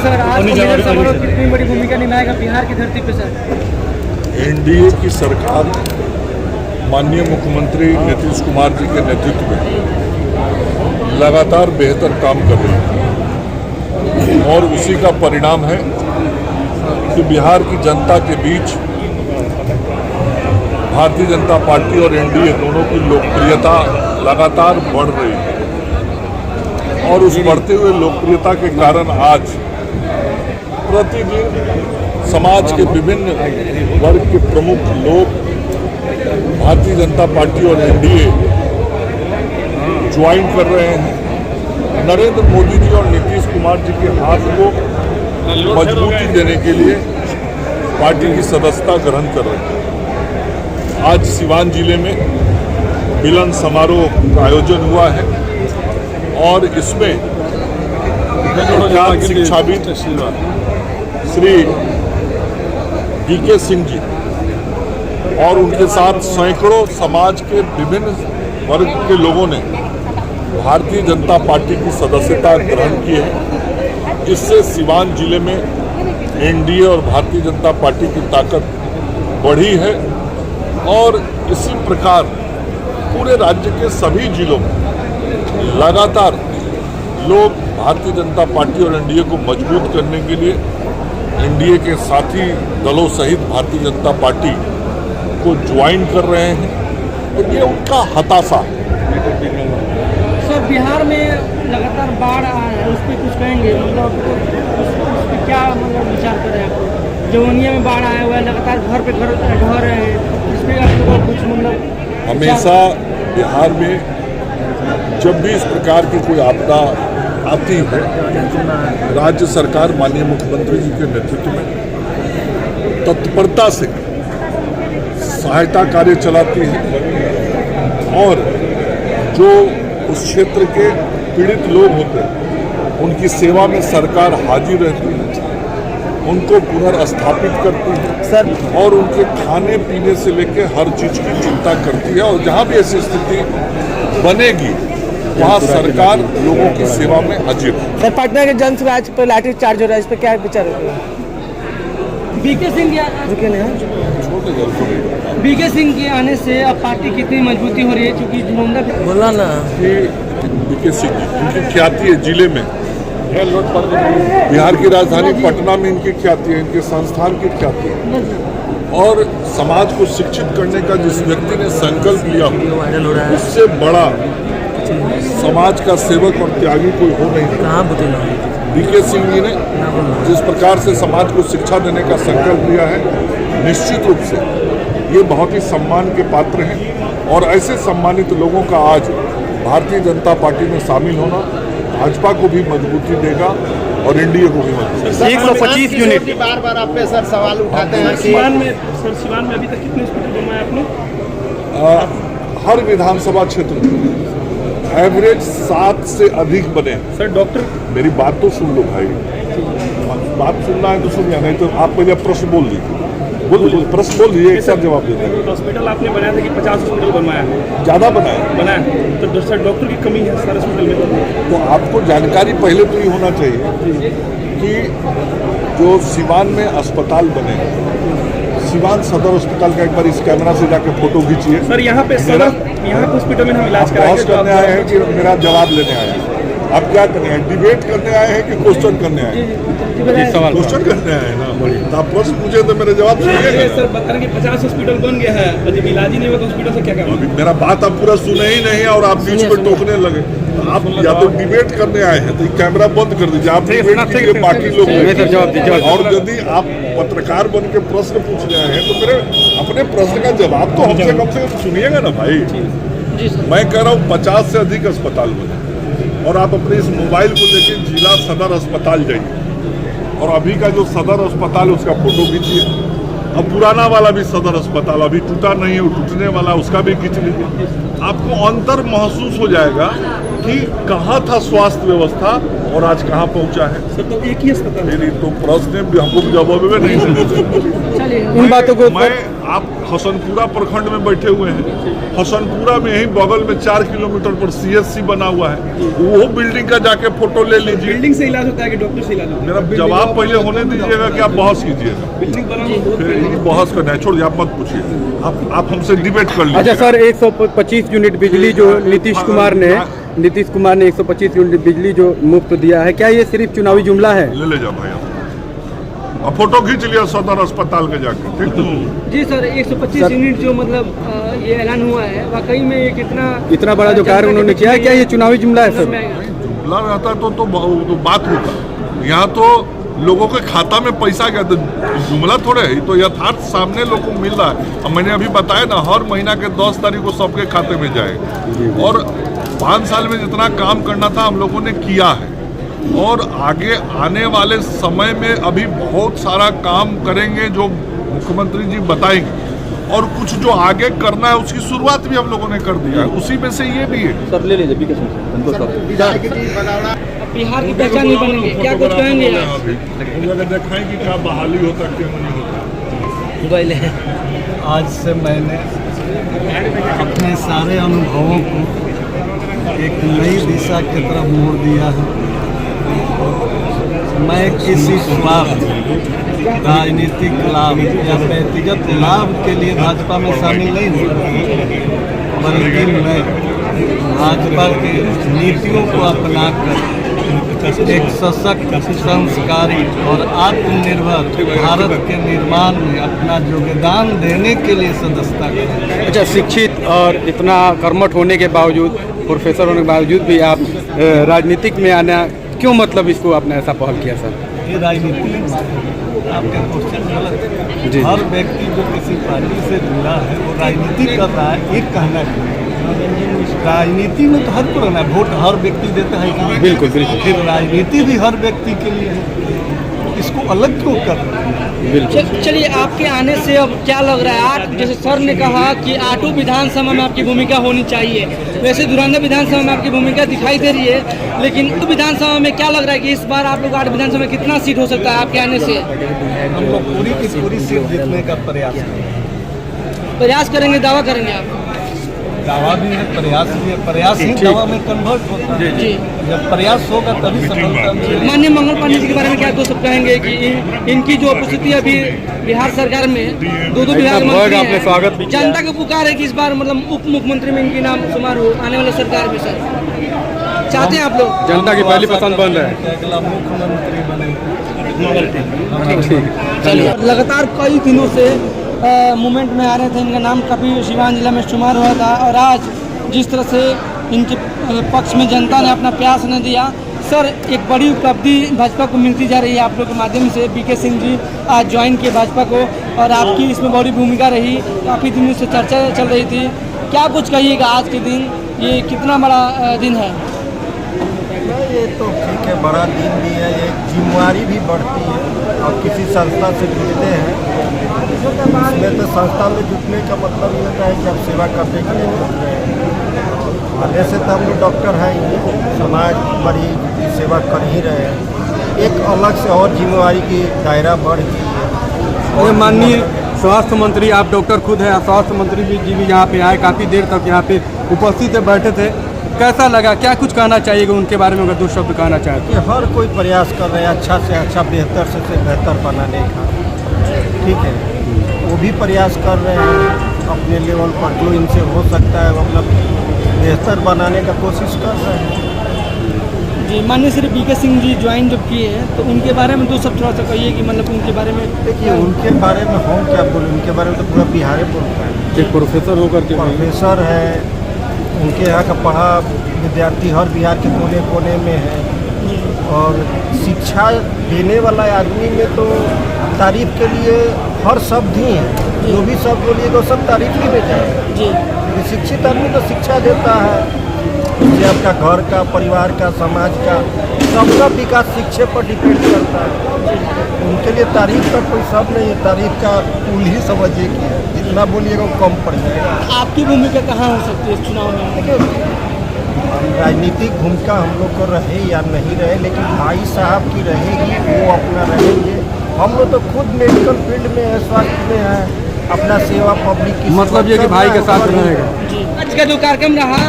Sir, आज leader समारोह कितनी बड़ी भूमिका निभाएगा बिहार की धरती पे सर? एनडीए की सरकार माननीय मुख्यमंत्री नीतीश कुमार जी के नेतृत्व में लगातार बेहतर काम कर रही है और उसी का परिणाम है कि बिहार की जनता के बीच भारतीय जनता पार्टी और एनडीए दोनों की लोकप्रियता लगातार बढ़ रही है और उस बढ़ते हुए लोकप्रियता के कारण आज प्रतिदिन समाज के विभिन्न वर्ग के प्रमुख लोग भारतीय जनता पार्टी और एनडीए ज्वाइन कर रहे हैं। नरेंद्र मोदी जी और नीतीश कुमार जी के हाथ को मजबूती देने के लिए पार्टी की सदस्यता ग्रहण कर रहे हैं। आज सिवान जिले में मिलन समारोह का आयोजन हुआ है और इसमें प्रख्यात शिक्षाविद श्री डीके सिंह जी और उनके साथ सैकड़ों समाज के विभिन्न वर्ग के लोगों ने भारतीय जनता पार्टी की सदस्यता ग्रहण की है। इससे सिवान जिले में एनडीए और भारतीय जनता पार्टी की ताकत बढ़ी है और इसी प्रकार पूरे राज्य के सभी जिलों में लगातार लोग भारतीय जनता पार्टी और एनडीए को मजबूत करने के लिए एनडीए के साथी दलों सहित भारतीय जनता पार्टी को ज्वाइन कर रहे हैं। तो ये उनका हताशा है। सर, बिहार में लगातार बाढ़ आ रहा है, उस पर कुछ कहेंगे? मतलब उस पर क्या मतलब विचार कर रहे हैं आप? जवनिया में बाढ़ आया हुआ है, लगातार घर पे घर ढह रहे हैं, इस पर आप लोग कुछ मतलब? हमेशा बिहार में जब भी इस प्रकार की कोई आपदा आती है, राज्य सरकार माननीय मुख्यमंत्री जी के नेतृत्व में तत्परता से सहायता कार्य चलाती है और जो उस क्षेत्र के पीड़ित लोग होते हैं उनकी सेवा में सरकार हाजिर रहती है, उनको पुनर्स्थापित करती है सर और उनके खाने पीने से लेकर हर चीज़ की चिंता करती है और जहाँ भी ऐसी स्थिति बनेगी वहाँ सरकार लोगों की सेवा में हाजिर है। सर, पटना के जनसभा पर लाठी चार्ज हो रहा है, इस पर क्या विचार है? बीके सिंह के आने से अब पार्टी कितनी मजबूती हो रही है? क्योंकि बोला ना कि बीके सिंह इनकी ख्याति है जिले में, बिहार की राजधानी पटना में इनकी ख्याति है, इनके संस्थान की ख्याति है और समाज को शिक्षित करने का जिस व्यक्ति ने संकल्प लिया उससे बड़ा समाज का सेवक और त्यागी कोई हो नहीं सकता। बीके सिंह जी ने जिस प्रकार से समाज को शिक्षा देने का संकल्प लिया है, निश्चित रूप से ये बहुत ही सम्मान के पात्र हैं और ऐसे सम्मानित लोगों का आज भारतीय जनता पार्टी में शामिल होना भाजपा को भी मजबूती देगा और एनडीए को भी मजबूती। 125 यूनिट बार बार आप पे सर सवाल उठाते हैं। सिवान में अभी तक कितने हॉस्पिटल बनवाए आपने? हर विधानसभा क्षेत्र में एवरेज 7 से अधिक बने। सर, डॉक्टर मेरी बात तो सुन लो भाई, बात सुनना है तो सुनिए, नहीं तो आप पहले प्रश्न बोल लीजिए। प्रश्न बोल दीजिए, एक साथ जवाब देते हैं। हॉस्पिटल आपने बनाया था कि 50 हॉस्पिटल बनवाया है? ज़्यादा बनाया तो सर डॉक्टर की कमी है सर हॉस्पिटल में। तो आपको जानकारी पहले तो ये होना चाहिए कि जो सिवान में अस्पताल बने, सिवान सदर अस्पताल का एक बार इस कैमरा से जाकर फोटो खींचिए। सर, यहाँ पे हॉस्पिटल में हम इलाज कराएंगे। करने आए हैं कि मेरा जवाब लेने आए हैं? आप क्या करने हैं? डिबेट करने आए हैं कि क्वेश्चन करने आए हैं? क्वेश्चन करने आए हैं ना, तो आप प्रश्न पूछे तो मेरे जवाब सुनिए। सर, बता रहे कि 50 हॉस्पिटल बन गया है, अभी इलाज ही नहीं हुआ तो हॉस्पिटल से क्या करें? अभी मेरा बात आप पूरा सुने ही नहीं और आप बीच में टोकने लगे। तो आप या तो डिबेट करने आए हैं तो कैमरा बंद कर दीजिए, आप डिबेट कीजिए, बाकी लोग। और यदि आप पत्रकार बन के प्रश्न पूछने आए हैं तो मेरे अपने प्रश्न का जवाब तो हमसे कम से कम सुनिएगा ना भाई। मैं कह रहा हूँ 50 से अधिक अस्पताल बने और आप अपने इस मोबाइल को लेकर जिला सदर अस्पताल जाइए और अभी का जो सदर अस्पताल है उसका फोटो खींचिए। अब पुराना वाला भी सदर अस्पताल अभी टूटा नहीं है, वो टूटने वाला, उसका भी खींच लीजिए। आपको अंतर महसूस हो जाएगा कि कहाँ था स्वास्थ्य व्यवस्था और आज कहाँ पहुँचा है। सर तो एक ही अस्पताल नहीं तो प्रश्न भी हमको जवाब में नहीं मिले। चलिए इन बातों को मैं आप हसनपुरा प्रखंड में बैठे हुए हैं, हसनपुरा में ही बगल में 4 किलोमीटर पर CSC बना हुआ है, वो बिल्डिंग का जाके फोटो ले लीजिए। बिल्डिंग से इलाज होता है कि डॉक्टर से इलाज होता है? मेरा जवाब पहले होने दीजिएगा कि आप बहस कीजिएगा। बिल्डिंग बनाना फिर बहस करना है, छोड़िए, आप मत पूछिए, आप हमसे डिबेट कर लीजिए। अच्छा सर, 125 यूनिट बिजली जो नीतीश कुमार ने 125 यूनिट बिजली जो मुफ्त दिया है, क्या ये सिर्फ चुनावी जुमला है? ले जाओ भाई, अब फोटो खींच लिया सदर अस्पताल के जाके, ठीक है। जी सर, 125 यूनिट जो मतलब ये ऐलान हुआ है, वाकई में ये इतना बड़ा जो कार्य उन्होंने किया है, क्या ये चुनावी जुमला है सर? जुमला रहता तो बात होता। यहाँ तो लोगों के खाता में पैसा गया, तो जुमला थोड़े है, तो यथार्थ सामने लोगों को मिल रहा है। अब मैंने अभी बताया ना, हर महीना के 10 तारीख को सबके खाते में जाएगा, और 5 साल में जितना काम करना था हम लोगों ने किया है, और आगे आने वाले समय में अभी बहुत सारा काम करेंगे जो मुख्यमंत्री जी बताएंगे, और कुछ जो आगे करना है उसकी शुरुआत भी हम लोगों ने कर दिया है, उसी में से ये भी है। सर ले लीजिए बिहार की पहचान नहीं बनेंगे, क्या कुछ कहेंगे आप? दिखाएंगे क्या बहाली होता क्यों नहीं होता। मोबाइल है। आज से मैंने अपने सारे अनुभवों को एक नई दिशा की तरफ मोड़ दिया है। मैं किसी स्वार्थ, राजनीतिक लाभ या व्यक्तिगत लाभ के लिए भाजपा में शामिल नहीं हूँ, बल्कि मैं भाजपा की नीतियों को अपनाकर एक सशक्त, संस्कारी और आत्मनिर्भर भारत के निर्माण में अपना योगदान देने के लिए सदस्यता करें। अच्छा, शिक्षित और इतना कर्मठ होने के बावजूद, प्रोफेसर होने के बावजूद भी आप राजनीतिक में आना क्यों, मतलब इसको आपने ऐसा पहल किया सर? ये राजनीति, आपका क्वेश्चन गलत है। हर व्यक्ति जो किसी पार्टी से जुड़ा है वो राजनीति कर रहा है, एक कहना है। राजनीति में तो हर को रहना है, वोट हर व्यक्ति देता है कि बिल्कुल बिल्कुल। फिर राजनीति भी हर व्यक्ति के लिए है, इसको अलग क्यों कर रहे हैं? चलिए, आपके आने से अब क्या लग रहा है? आज जैसे सर ने कहा कि आटू विधानसभा में आपकी भूमिका होनी चाहिए, वैसे धुरंधर विधानसभा में आपकी भूमिका दिखाई दे रही है, लेकिन विधानसभा में क्या लग रहा है कि इस बार आप लोग 8 विधानसभा में कितना सीट हो सकता है आपके आने से? हम लोग पूरी की पूरी सीट जीतने का प्रयास करेंगे, दावा करेंगे आप? दावा भी है, प्रयास भी है। प्रयास ही दावा में कन्वर्ट होता है। जी, जब प्रयास होगा तभी सफलता मिलेगी। माननीय मंगल पांडे जी के बारे में क्या दोस्त कहेंगे कि इनकी जो उपस्थिति अभी बिहार सरकार में 2 बिहार मंत्री आपने स्वागत भी हैं, किया। जनता का पुकार है कि इस बार मतलब उप मुख्यमंत्री में इनकी नाम शुमार हो आने वाले सरकार में। सर, चाहते हैं आप लोग? जनता की पहली पसंद बन रहा है। अगला मुख्यमंत्री बने। चलिए, लगातार कई दिनों से मूवमेंट में आ रहे थे, इनका नाम काफ़ी सीवान जिला में शुमार हुआ था, और आज जिस तरह से इनके पक्ष में जनता ने अपना प्यास न दिया, सर एक बड़ी उपलब्धि भाजपा को मिलती जा रही है आप लोग के माध्यम से। बीके सिंह जी आज ज्वाइन किए भाजपा को, और आपकी इसमें बड़ी भूमिका रही, काफ़ी दिनों से चर्चा चल रही थी, क्या कुछ कहिएगा आज के दिन? ये कितना बड़ा दिन है? ये तो ठीक है, बड़ा दिन भी है, ये जिम्मेवारी भी बढ़ती है, और किसी संस्था से जुड़ते हैं इसमें तो संस्था में जुटने का मतलब ये होता है कि आप सेवा करने के लिए जुट रहे हैं। और ऐसे तो हम लोग डॉक्टर हैं ही, समाज मरीज की सेवा कर ही रहे हैं, एक अलग से और जिम्मेवारी की दायरा बढ़ गई है। माननीय स्वास्थ्य मंत्री, आप डॉक्टर खुद हैं, स्वास्थ्य मंत्री जी भी यहाँ पे आए, काफ़ी देर तक यहाँ पे उपस्थित बैठे थे, कैसा लगा? क्या कुछ कहना चाहिएगा उनके बारे में, अगर 2 शब्द कहना चाहते हैं? हर कोई प्रयास कर रहे हैं अच्छा से अच्छा, बेहतर से बेहतर बनाने का, ठीक है, वो भी प्रयास कर रहे हैं अपने लेवल पर, जो इनसे हो सकता है वो अपना बेहतर बनाने का कोशिश कर रहे हैं। जी, माननीय श्री बीके सिंह जी ज्वाइन जब किए हैं, तो उनके बारे में 2 शब्द थोड़ा सा कहिए कि मतलब उनके बारे में। देखिए, उनके बारे में हम क्या बोलें, उनके बारे में तो पूरा बिहार बोलता है। एक प्रोफेसर होकर के प्रोफेसर है, उनके यहाँ का पढ़ा विद्यार्थी हर बिहार के कोने कोने में है, और शिक्षा देने वाला आदमी में तो तारीफ के लिए हर शब्द ही है, जो भी शब्द बोलिएगा सब तारीफ ही में जाएगा। जी, शिक्षित आदमी तो शिक्षा देता है, इससे आपका घर का, परिवार का, समाज का, सबका विकास शिक्षा पर डिपेंड करता है। उनके लिए तारीफ का कोई शब्द नहीं है, तारीफ का पुल ही समझिए कि जितना बोलिएगा वो कम पड़ जाएगा। आपकी भूमिका कहाँ हो सकती है इस चुनाव में? राजनीतिक भूमिका हम लोग को रहे या नहीं रहे, लेकिन भाई साहब की रहेगी, वो अपना रहेंगे। हम लोग तो खुद मेडिकल फील्ड में है, स्वास्थ्य में है, अपना सेवा पब्लिक की मतलब ये कि भाई के साथ रहेगा। आज का जो कार्यक्रम रहा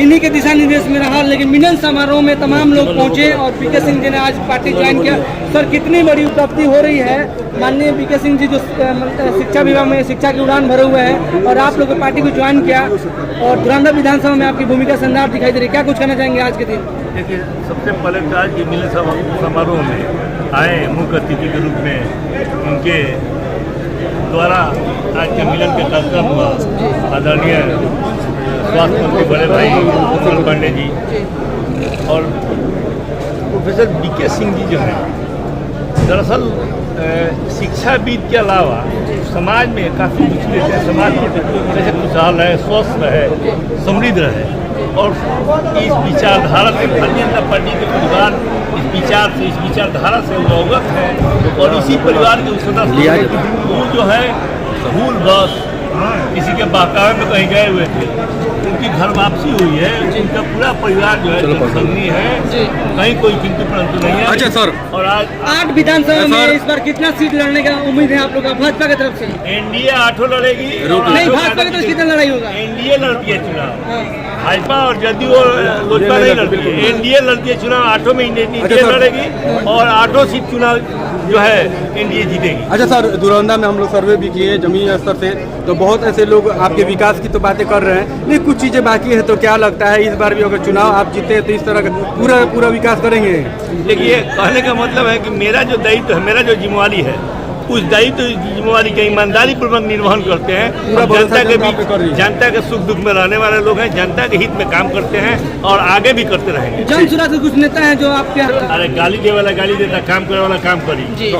इन्हीं के दिशा निर्देश में रहा, लेकिन मिलन समारोह में तमाम लोग पहुंचे और पीके सिंह जी ने आज पार्टी ज्वाइन किया। सर, कितनी बड़ी उपलब्धि हो रही है, माननीय पीके सिंह जी जो शिक्षा विभाग में शिक्षा की उड़ान भरे हुए हैं और आप लोग पार्टी को ज्वाइन किया और धुरंधर विधानसभा में आपकी भूमिका शानदार दिखाई दे रही है, क्या कुछ कहना चाहेंगे आज के दिन? देखिए, सबसे पहले तो आज के मिलन समारोह में आए मुख्य अतिथि के रूप में उनके द्वारा आज के मिलन के कार्यक्रम हुआ। आदरणीय स्वास्थ्य मंत्री बड़े भाई उत्पल पांडे जी और प्रोफेसर बीके सिंह जी जो हैं, दरअसल शिक्षाविद के अलावा समाज में काफ़ी कुछ देते हैं, समाज को जैसे खुशहाल रहे, स्वस्थ रहे, समृद्ध रहे और इस विचारधारा से भारतीय जनता पार्टी के परिवार इस विचार से, इस विचारधारा से वो अवगत है और इसी परिवार के सदस्य वो जो है भूल बस किसी के बहकावे में कहीं गए हुए थे, उनकी घर वापसी हुई है। उनका पूरा परिवार जो है जनसंघी है, कहीं कोई चिंता परंतु नहीं है। अच्छा सर, और आज 8 विधानसभा में इस बार कितना सीट लड़ने का उम्मीद है आप लोग का भाजपा की तरफ से? एनडीए 8 लड़ेगी। नहीं, भाजपा की तरफ कितना लड़ाई होगा? एनडीए लड़ती है चुनाव, भाजपा और जदयू लोजपा नहीं लड़ती है, एनडीए लड़ती है चुनाव। 8 में एनडीए लड़ेगी और 8 सीट चुनाव जो है एनडीए जीतेगी। अच्छा सर, धुरंधा में हम लोग सर्वे भी किए जमीनी स्तर से, तो बहुत ऐसे लोग आपके विकास की तो बातें कर रहे हैं, लेकिन कुछ चीज़ें बाकी है। तो क्या लगता है इस बार भी अगर चुनाव आप जीते तो इस तरह का पूरा विकास करेंगे? देखिए, कहने का मतलब है कि मेरा जो दायित्व है, मेरा जो जिम्मेवारी है, उस दायित्व जिम्मेवारी का ईमानदारी पूर्वक निर्वहन करते हैं। जनता के बीच, जनता के सुख दुख में रहने वाले लोग हैं, जनता के हित में काम करते हैं और आगे भी करते रहेंगे। जन सुराज के कुछ नेता हैं जो आपके अरे गाली दे वाला गाली देता, काम करे वाला काम करी। जी।